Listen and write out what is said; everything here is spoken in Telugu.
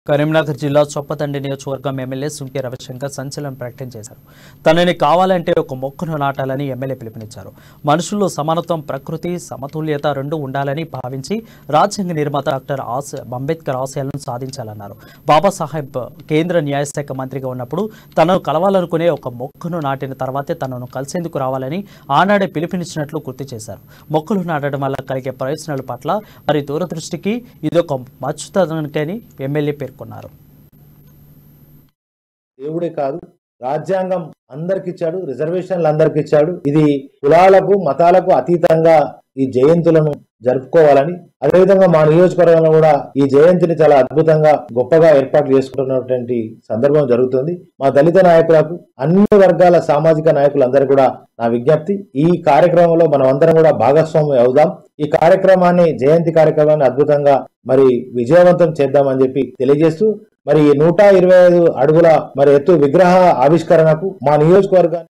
కరీంనగర్ జిల్లా చొప్పదండి నియోజకవర్గం ఎమ్మెల్యే సుంకే రవిశంకర్ సంచలనం ప్రకటన చేశారు. తనని కావాలంటే ఒక మొక్కను నాటాలని ఎమ్మెల్యే పిలుపునిచ్చారు. మనుషుల్లో సమానత్వం, ప్రకృతి సమతుల్యత రెండు ఉండాలని భావించి రాజ్యాంగ నిర్మాత డాక్టర్ అంబేద్కర్ ఆశయాలను సాధించాలన్నారు. బాబాసాహెబ్ కేంద్ర న్యాయశాఖ మంత్రిగా ఉన్నప్పుడు తనను కలవాలనుకునే ఒక మొక్కను నాటిన తర్వాతే తనను కలిసేందుకు రావాలని ఆనాడే పిలుపునిచ్చినట్లు గుర్తు చేశారు. మొక్కలు నాటడం వల్ల కలిగే ప్రయోజనాల పట్ల వారి దూరదృష్టికి ఇదొక మచ్చుతనానికని ఎమ్మెల్యే పేర్కొన్నారు. దేవుడే కాదు, రాజ్యాంగం అందరికి ఇచ్చాడు, రిజర్వేషన్లు అందరికి ఇచ్చాడు. ఇది కులాలకు మతాలకు అతీతంగా ఈ జయంతులను జరుపుకోవాలని, అదేవిధంగా మా నియోజకవర్గంలో కూడా ఈ జయంతిని చాలా అద్భుతంగా గొప్పగా ఏర్పాటు చేసుకుంటున్నటువంటి సందర్భం జరుగుతుంది. మా దళిత నాయకులకు, అన్ని వర్గాల సామాజిక నాయకులందరూ కూడా నా విజ్ఞప్తి, ఈ కార్యక్రమంలో మనం అందరం కూడా భాగస్వామ్యం అవుదాం. ఈ కార్యక్రమాన్ని, జయంతి కార్యక్రమాన్ని అద్భుతంగా మరి విజయవంతం చేద్దామని చెప్పి తెలియజేస్తూ, మరి 125 అడుగుల మరి ఎత్తు విగ్రహ ఆవిష్కరణకు మా నియోజకవర్గాన్ని